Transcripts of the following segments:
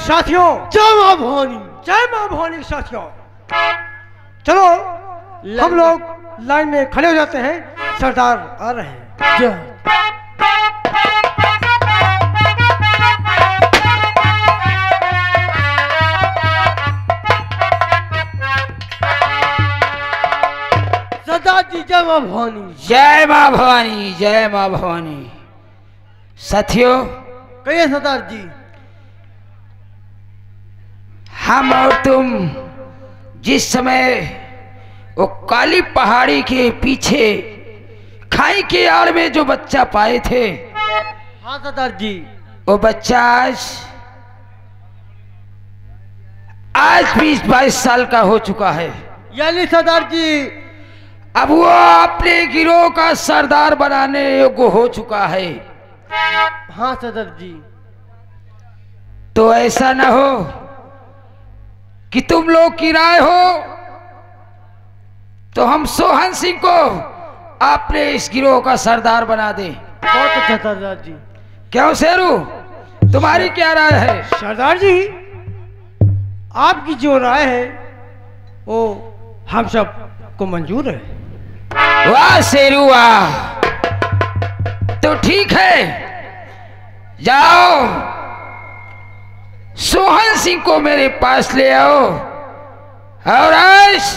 साथियों, जय मां भवानी। जय मां भवानी। साथियों चलो हम लोग लाइन में खड़े हो जाते हैं, सरदार आ रहे हैं। जय। सरदार जी जय मां भवानी। जय मां भवानी, जय मां भवानी। साथियों, कहिए सरदार जी। हम और तुम जिस समय वो काली पहाड़ी के पीछे खाई के आड़ में जो बच्चा पाए थे, हाँ सरदार जी। वो बच्चा आज 20-22 साल का हो चुका है। यानी सरदार जी अब वो अपने गिरोह का सरदार बनाने योग्य हो चुका है। हाँ सरदार जी। तो ऐसा न हो कि तुम लोग की राय हो तो हम सोहन सिंह को अपने इस गिरोह का सरदार बना दें। बहुत अच्छा सरदार जी। क्यों शेरू, तुम्हारी क्या राय है? सरदार जी, आपकी जो राय है वो हम सब को मंजूर है। वाह शेरू वाह। तो ठीक है, जाओ सोहन सिंह को मेरे पास ले आओ और आज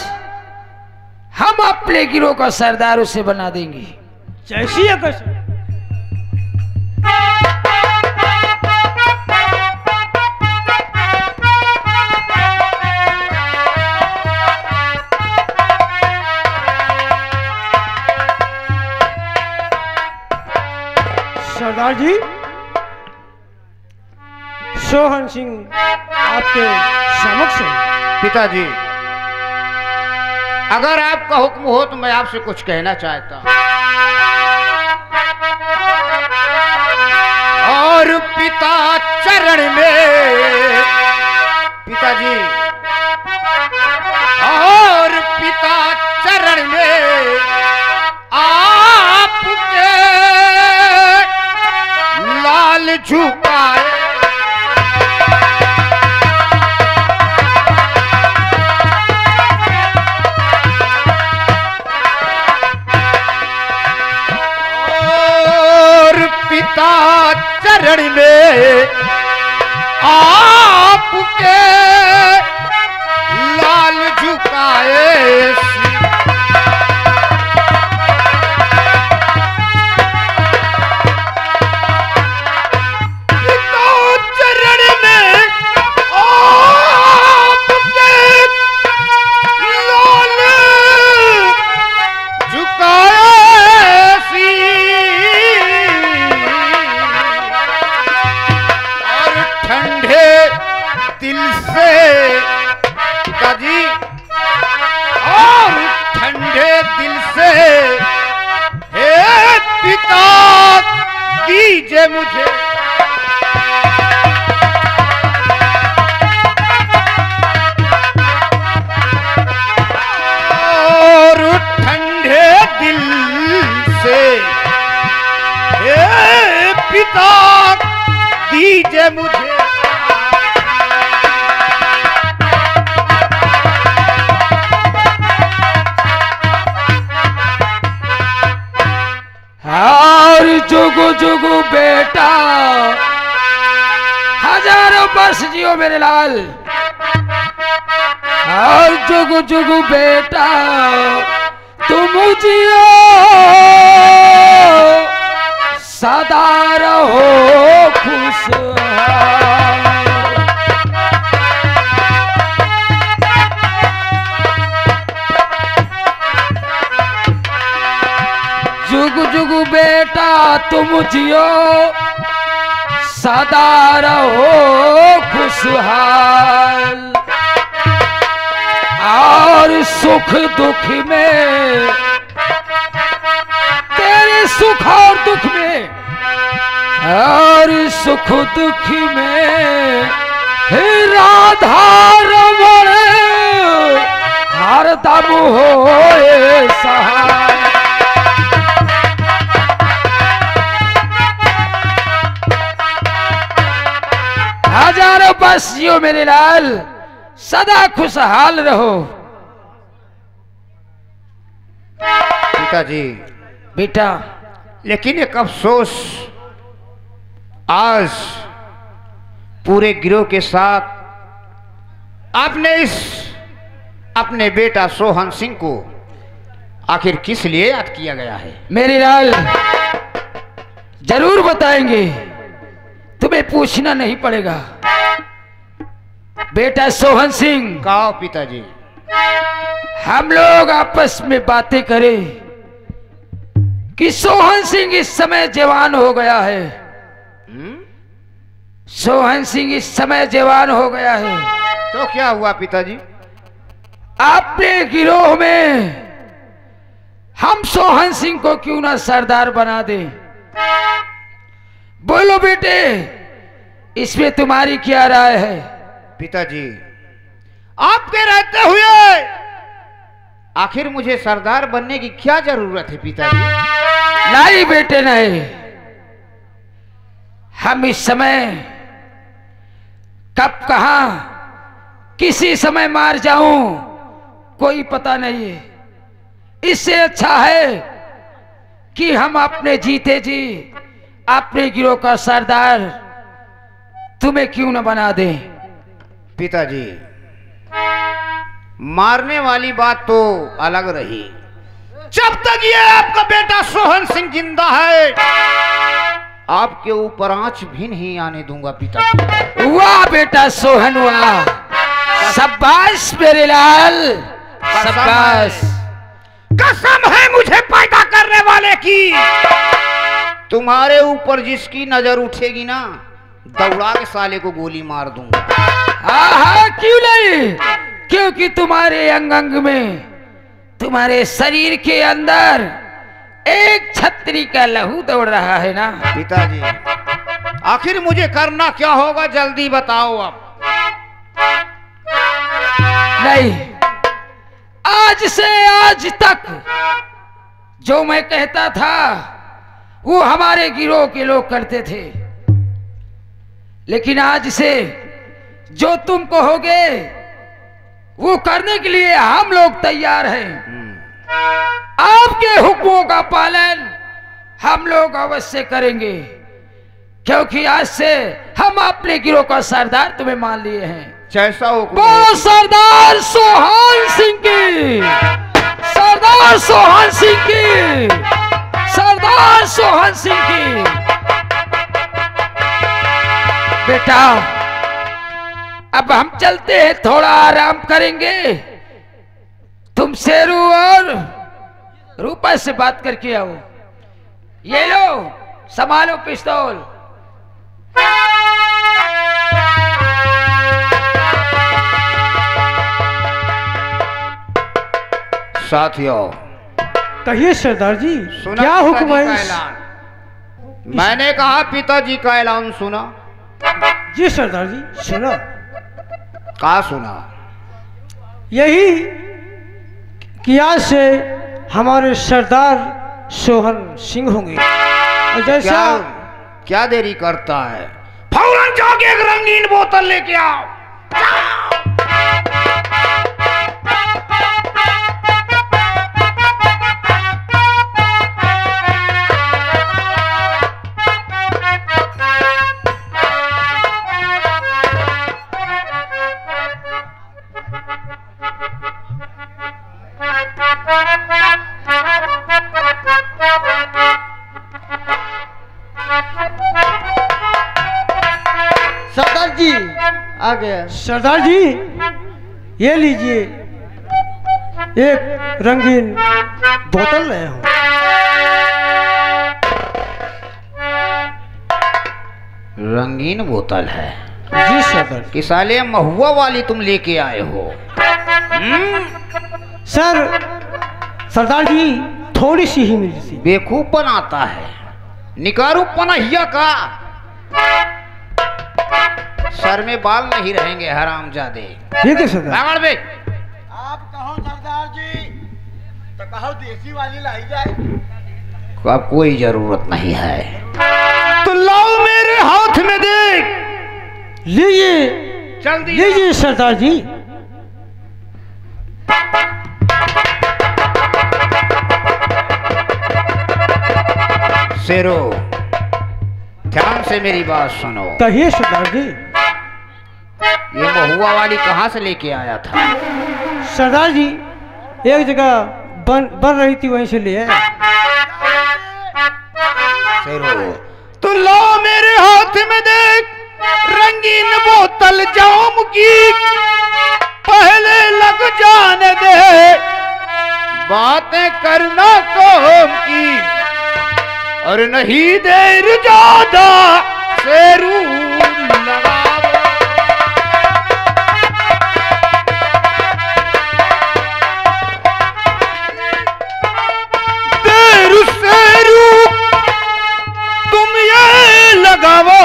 हम अपने गिरोह का सरदार उसे बना देंगे। जैसी अगर सरदार जी, सोहन सिंह आपके समक्ष है। पिताजी, अगर आपका हुक्म हो तो मैं आपसे कुछ कहना चाहता हूं। और पिता चरण में, पिताजी, और पिता चरण में आपके लाल झुकाए। चरण में आपके लाल झुकाए। पिता चरण में आपके लाल झुकाए। दिल से पिताजी, और ठंडे दिल से हे पिता दीजिए मुझे। और ठंडे दिल से हे पिता दीजिए मुझे। और जुगु जुगु बेटा, हजारों वर्ष जियो मेरे लाल। और जुगु जुगु बेटा तुम जियो, सदा रहो खुशहाल। जुगु जुगु बेटा तुम जियो, सदा रहो खुशहाल। और सुख दुख में, तेरे सुख और दुख में, और सुख दुख में राधा रमण हर दम होए सहाय। मेरे लाल सदा खुशहाल रहो। पिताजी बेटा, लेकिन एक अफसोस, आज पूरे गिरोह के साथ आपने इस अपने बेटा सोहन सिंह को आखिर किस लिए याद किया गया है? मेरे लाल जरूर बताएंगे, तुम्हें पूछना नहीं पड़ेगा। बेटा सोहन सिंह, कहो पिताजी। हम लोग आपस में बातें करें कि सोहन सिंह इस समय जवान हो गया है। सोहन सिंह इस समय जवान हो गया है, तो क्या हुआ पिताजी? आपने गिरोह में हम सोहन सिंह को क्यों ना सरदार बना दें? बोलो बेटे, इसमें तुम्हारी क्या राय है? पिताजी, आपके रहते हुए आखिर मुझे सरदार बनने की क्या जरूरत है पिताजी? नहीं बेटे नहीं, हम इस समय कब कहां किसी समय मार जाऊं कोई पता नहीं है। इससे अच्छा है कि हम अपने जीते जी अपने गिरोह का सरदार तुम्हें क्यों न बना दें। पिताजी, मारने वाली बात तो अलग रही, जब तक ये आपका बेटा सोहन सिंह जिंदा है आपके ऊपर आंच भी नहीं आने दूंगा पिताजी। वाह बेटा सोहन, वाह, शाबाश मेरे लाल, शाबाश। कसम है मुझे पैदा करने वाले की, तुम्हारे ऊपर जिसकी नजर उठेगी ना, दौड़ा के साले को गोली मार दूंगा। हाँ, क्यों नहीं, क्योंकि तुम्हारे अंग अंग में, तुम्हारे शरीर के अंदर एक छतरी का लहू दौड़ रहा है ना। पिताजी, आखिर मुझे करना क्या होगा, जल्दी बताओ अब। नहीं, आज से आज तक जो मैं कहता था वो हमारे गिरोह के लोग करते थे, लेकिन आज से जो तुम कहोगे वो करने के लिए हम लोग तैयार हैं। आपके हुक्मों का पालन हम लोग अवश्य करेंगे, क्योंकि आज से हम अपने गिरोह का सरदार तुम्हें मान लिए हैं। जैसा हुक्म वो सरदार सोहन सिंह की, सरदार सोहन सिंह की, सरदार सोहन सिंह की। बेटा, अब हम चलते हैं, थोड़ा आराम करेंगे। तुम शेरू और रूपा से बात करके आओ। ये लो, संभालो पिस्तौल। साथियों, कहिए सरदार जी, सुना क्या हुक्म पिताजी का है? ऐलान? मैंने कहा पिताजी का ऐलान सुना? जी सरदार जी, सुना। कहा सुना? यही कि आज से हमारे सरदार सोहन सिंह होंगे, और जैसा क्या क्या देरी करता है, फौरन जाके एक रंगीन बोतल लेके आओ। सरदार जी आ गया। सरदार जी, ये लीजिए, एक रंगीन बोतल लाया हूँ। रंगीन बोतल है? जी सरदार। कि साले महुआ वाली तुम लेके आए हो? सर, सरदार जी थोड़ी सी ही मिली थी। बेवकूफपन आता है, निकारूपन हिया का। सर में बाल नहीं रहेंगे हरामजादे। ठीक है सरदार। रावण बे, आप कहो सरदार जी, तो कहो देसी वाली लाई जाए। अब कोई जरूरत नहीं है तो लाओ मेरे हाथ में देख। लीजिए जल्दी जी जी सरदार जी। शेरो, ध्यान से मेरी बात सुनो। कहिए सरदार जी। ये महुआ वाली कहाँ से लेके आया था? सरदार जी एक जगह बन रही थी, वहीं से लिए। शेरो, तो लो मेरे हाथ में देख रंगीन बोतल जाम की, पहले लग जाने दे बातें करना कौम की, और नहीं देर ज्यादा शेरू लगा। देर शेरू तुम ये लगाओ,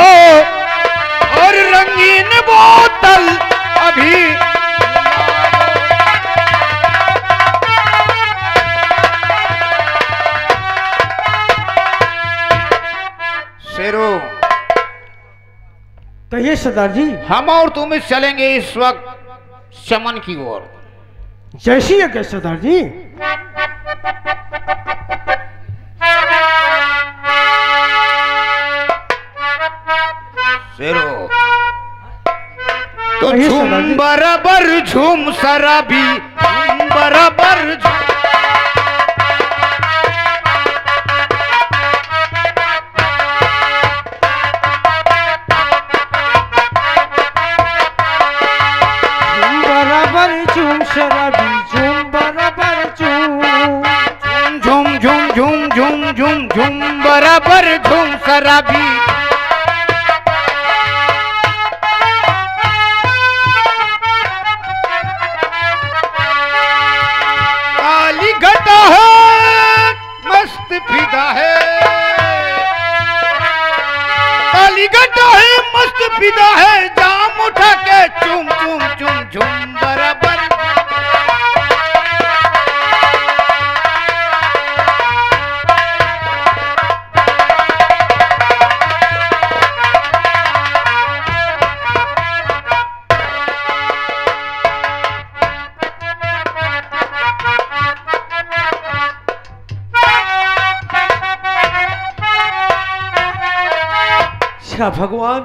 और रंगीन बोतल अभी शेरो। कहिए सरदार जी। हम और तुम चलेंगे इस वक्त चमन की ओर। जैसी है क्या सरदार जी? शेरो, तो झूम बराबर झूम शराबी, झूम बराबर झूम। झूम शराबी झूम बराबर झूम, झूम झूम झूम झूम झूम झूम बराबर झूम शराबी। काली घटा है मस्त फिदा है, काली घटा है मस्त फिदा है, जाम उठा के चूम चूम चूम झूम बराबर। अच्छा भगवान,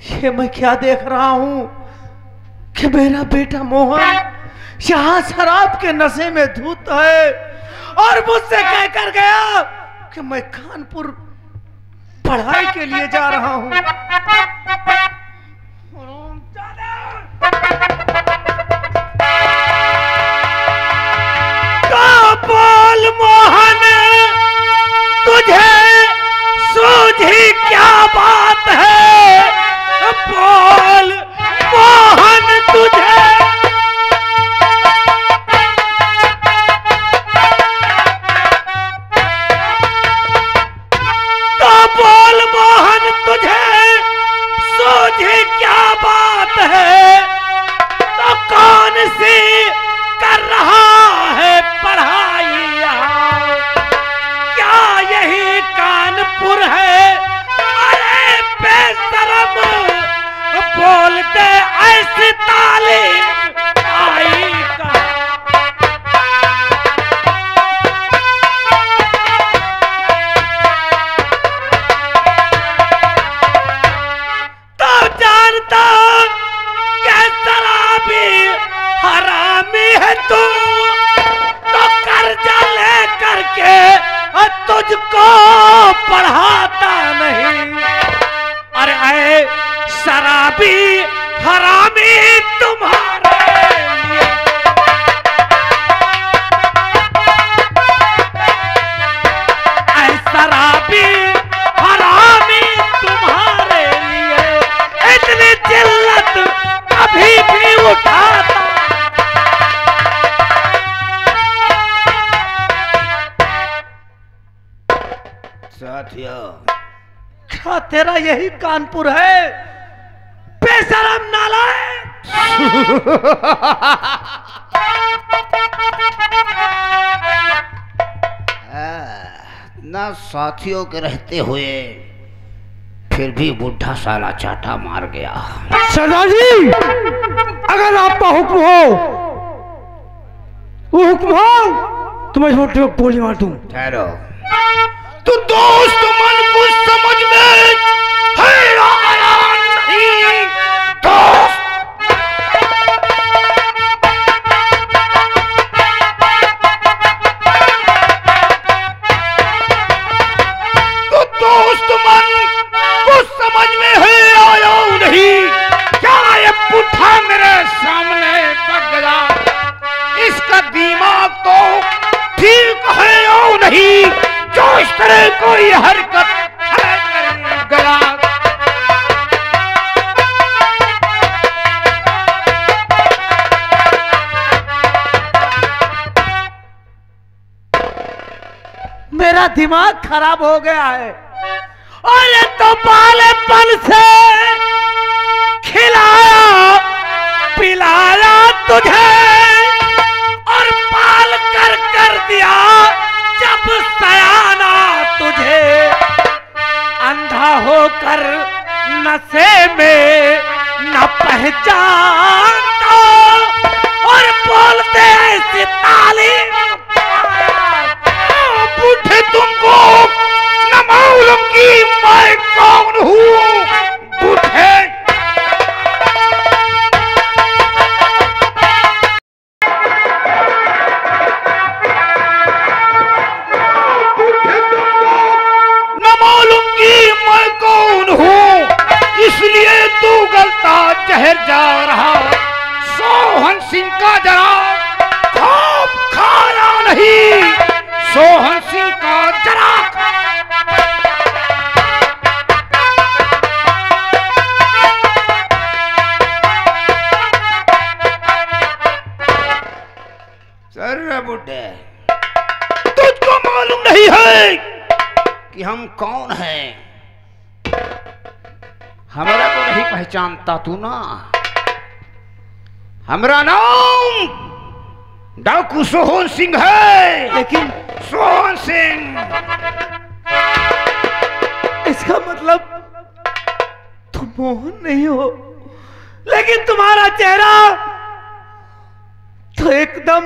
ये मैं क्या देख रहा हूं कि मेरा बेटा मोहन यहाँ शराब के नशे में धुत है, और मुझसे कह कर गया कि मैं कानपुर पढ़ाई के लिए जा रहा हूं। बोल मोहन, तुझे सूझी क्या बात है? बोल मोहन, तुझे तो बोल मोहन, तुझे सूझी क्या बात है? तो कौन सी कर रहा है पढ़ाई यहाँ? क्या यही कानपुर है? अरे बेशरम, बोलते ऐसी तालीम आई कहाँ? तो जानता कि शराबी हरामी है तू, तो कर्जा ले करके तुझको पढ़ाता नहीं। अरे ऐ शराबी हरामी तुम्हारे लिए, ऐ शराबी हरामी तुम्हारे लिए इतनी जिल्लत कभी भी उठाता। साथियों, क्या तेरा यही कानपुर है? बेशरम नालायक! ना साथियों के रहते हुए फिर भी बुढ़ा साला चाटा मार गया। सरदार जी, अगर आपका हुक्म हो, वो हुक्म हो तो मैं छोटे को गोली मार दूं। ठहरो, तू दोस्त मन कुछ समझ में है आया नहीं दोस्त। तू दोस्त मन कुछ समझ में है आया नहीं, क्या ये पुट्ठा मेरे सामने पड़ गया, इसका दिमाग तो ठीक है या नहीं जो इस तरह कोई हरकत कर गया। मेरा दिमाग खराब हो गया है और ये तो बालेपन से खिलाया पिलाया तुझे और पाल कर दिया जब सयाना तुझे, अंधा होकर नशे में न पहचानता और बोलते ऐसी तालीम बूढ़े तुमको न मालूम कि मैं कौन हूँ। बूढ़े इसलिए तू गलता जहर जा रहा। सोहन सिंह का जरा खूब खाना नहीं, सोहन सिंह का जरा सर बुड्ढे, तुझको मालूम नहीं है कि हम कौन हैं? हमारा को नहीं पहचानता तू ना? हमारा नाम डाकू सोहन सिंह है। लेकिन सोहन सिंह, इसका मतलब तुम मोहन नहीं हो, लेकिन तुम्हारा चेहरा तो एकदम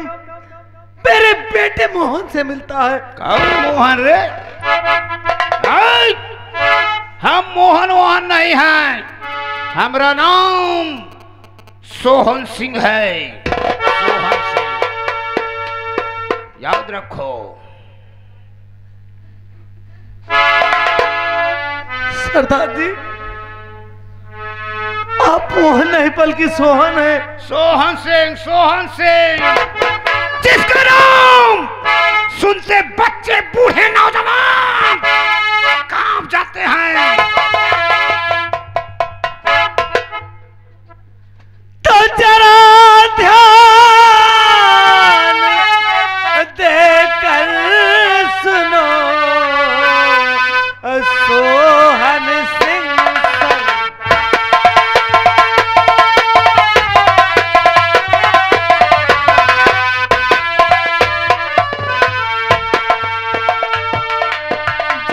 मेरे बेटे मोहन से मिलता है। कौन मोहन रे? हम मोहन वोहन नहीं हैं, हमारा नाम सोहन सिंह है। सोहन सिंह याद रखो। सरदार जी, आप मोहन नहीं बल्कि सोहन है। सोहन सिंह, सोहन सिंह, जिसका नाम सुनते बच्चे बूढ़े नौजवान कांप जाते हैं। तो जरा ध्यान देकर सुनो सोहन सिंह।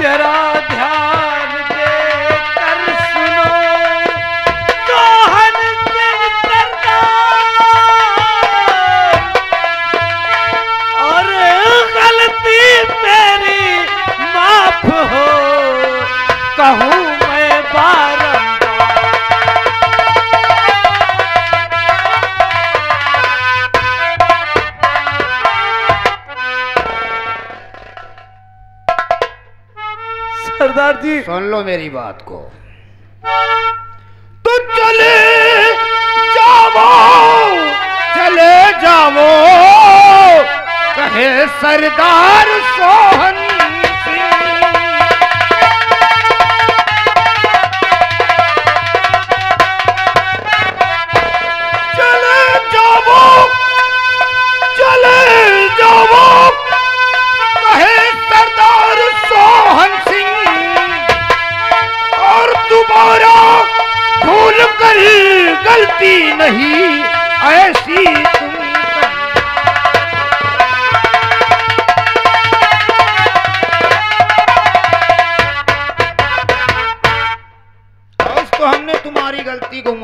जरा ध्यान देकर सुनो सोहन सिंह सरदार, और गलती मेरी माफ हो कहूँ मैं बारंबार। सरदार जी, सुन लो मेरी बात को। तो चले जाओ, चले जाओ, कहे सरदार सोहन सिंह। चले जाओ, चले जाओ, कहे सरदार सोहन सिंह, और दोबारा भूल कर गलती नहीं ऐसी तुम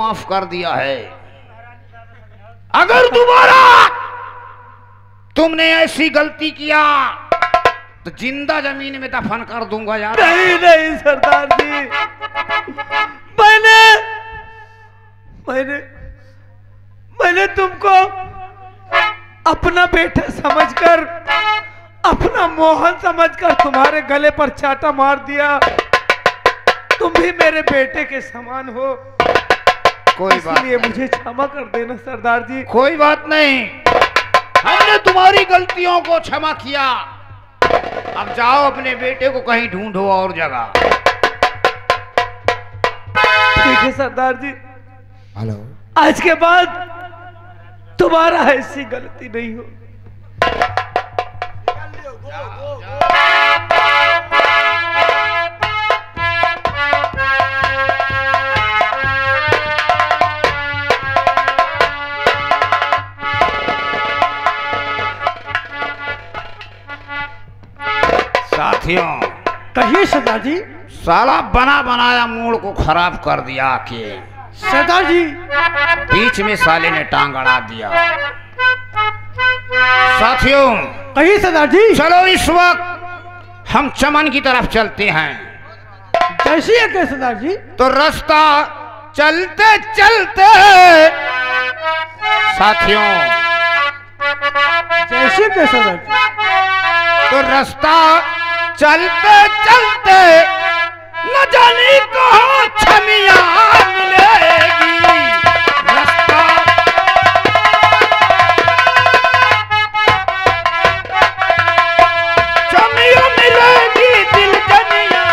माफ कर दिया है। अगर दोबारा तुमने ऐसी गलती किया तो जिंदा जमीन में दफन कर दूंगा यार। नहीं नहीं सरदार जी, मैंने तुमको अपना बेटा समझकर, अपना मोहन समझकर तुम्हारे गले पर चाटा मार दिया। तुम भी मेरे बेटे के समान हो, कोई बात इसलिए मुझे क्षमा कर देना सरदार जी। कोई बात नहीं, हमने तुम्हारी गलतियों को क्षमा किया। अब जाओ अपने बेटे को कहीं ढूंढो और जगह। ठीक है सरदार जी, हेलो, आज के बाद दोबारा ऐसी गलती नहीं हो। साथियों, कहिए सरदार जी। साला बना बनाया मूड को खराब कर दिया कि सरदार जी, बीच में साले ने टांग अड़ा दिया। साथियों, कहिए सरदार जी। चलो इस वक्त हम चमन की तरफ चलते हैं। कैसी है क्या सरदार जी? तो रास्ता चलते चलते साथियों, जैसे क्या सरदार जी? तो रास्ता चलते चलते न जाने कहाँ छमिया मिलेगी। रास्ता छमिया मिलेगी, दिल जनिया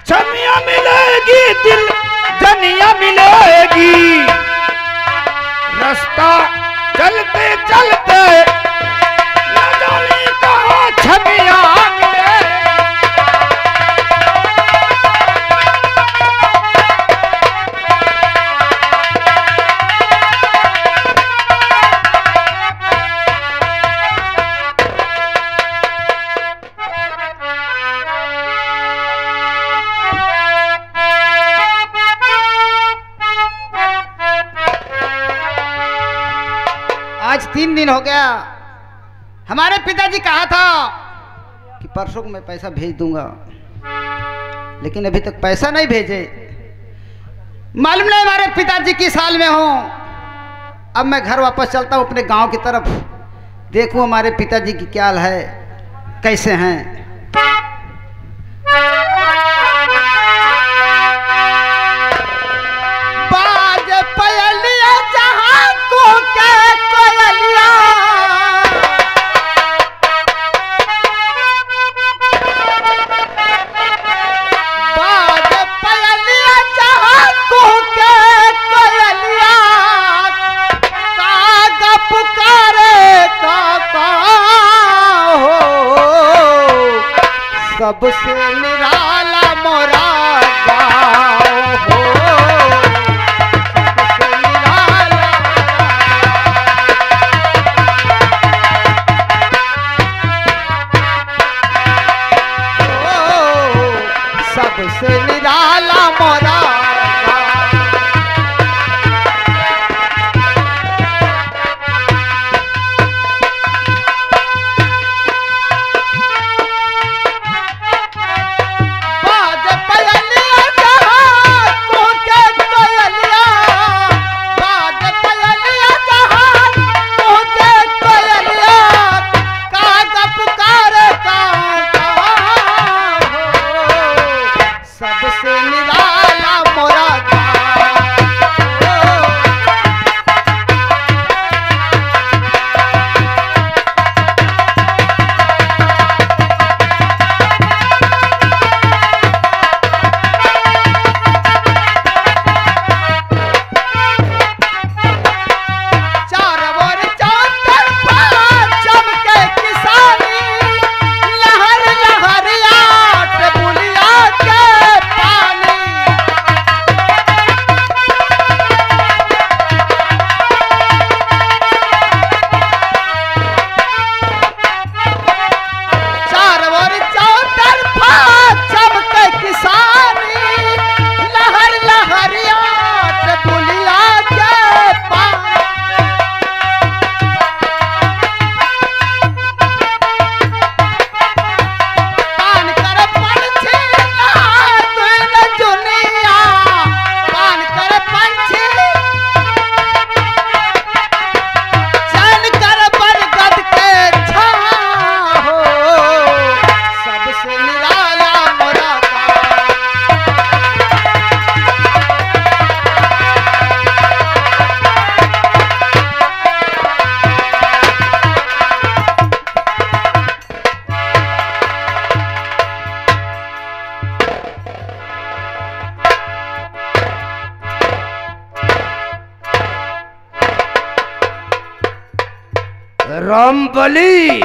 छमिया मिलेगी, दिल जनिया मिलेगी। रास्ता चलते चलते न जाने कहाँ छमिया मिलेगी। आज 3 दिन हो गया। हमारे पिताजी कहा था कि परसों को मैं पैसा भेज दूंगा, लेकिन अभी तक पैसा नहीं भेजे। मालूम नहीं हमारे पिताजी किस हाल में हो। अब मैं घर वापस चलता हूँ अपने गांव की तरफ, देखूं हमारे पिताजी की क्या हाल है, कैसे हैं। बाज पयलिया जहां को के कोयलिया, बाज पयलिया जहां को के कोयलिया, कागा पुकारे काका हो, सबसे निराला मोरा गाँव हो। सबसे निराला मोरा बाज पयलिया जहां को के कोयलिया, बाज पयलिया जहां को के कोयलिया, कागा पुकारे काका हो, सबसे निराला मोरा रामबली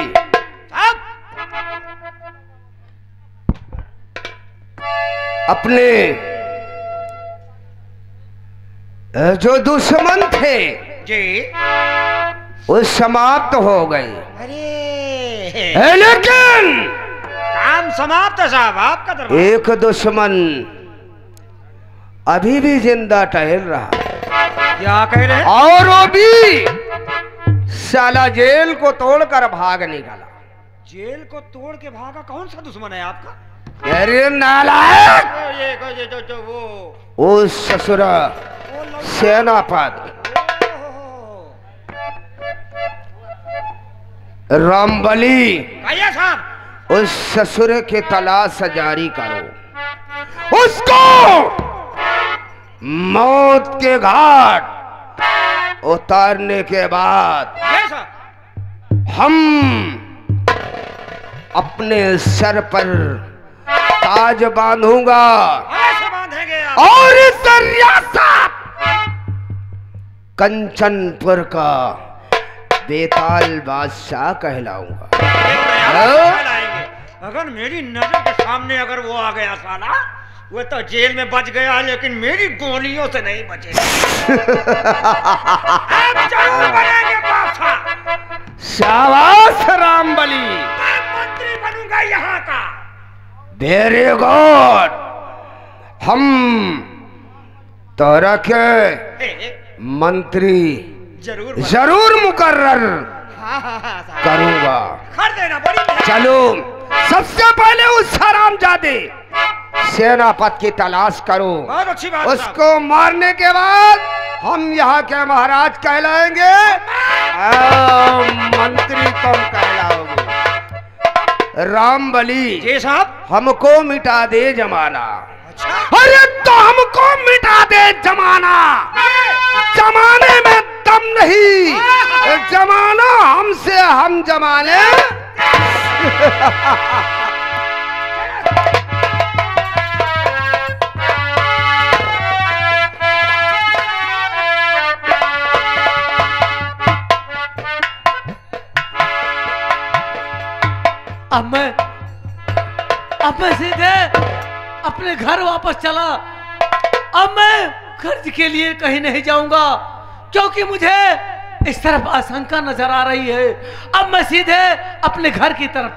अपने जो दुश्मन थे जी वो समाप्त हो गए। अरे लेकिन काम समाप्त है साहब, आपका दरबार। एक दुश्मन अभी भी जिंदा टहल रहा, क्या कह रहे हैं? और वो भी साला जेल को तोड़कर भाग निकला। जेल को तोड़ के भागा? कौन सा दुश्मन है आपका? अरे नालायक, ये जो वो ओ ससुरा सेनापति रामबली, भैया साहब उस ससुर की तलाश जारी करो, उसको मौत के घाट उतारने के बाद ये साहब हम अपने सर पर ताज बांधूंगा ऐसे बांधेंगे आप? और इस रियासत कंचनपुर का बेताल बादशाह कहलाऊंगा। लाएंगे। अगर मेरी नजर के सामने अगर वो आ गया साला, वो तो जेल में बच गया, लेकिन मेरी गोलियों से नहीं बचेगा। आप जरूर बनेंगे बादशाह। शाबाश रामबली, मैं मंत्री बनूंगा यहाँ का। Very good. हम तोरा के मंत्री जरूर जरूर मुकर्रर हाँ साहब। करूंगा। कर देना, बड़ी मेहरबानी। चलो सबसे पहले उस हरामजादे सेनापति की तलाश करो, बहुत अच्छी बात साहब। उसको मारने के बाद हम यहाँ के महाराज कहलाएंगे, मंत्री तुम कहलाओगे। रामबली जी साहब। हमको मिटा दे जमाना। अच्छा अरे तो हमको मिटा दे जमाना, जमाने में दम नहीं, जमाना हमसे हम जमाने। अब मैं सीधे अपने घर वापस चला। अब मैं खर्च के लिए कहीं नहीं जाऊंगा, क्योंकि मुझे इस तरफ आशंका नजर आ रही है। अब मैं सीधे अपने घर की तरफ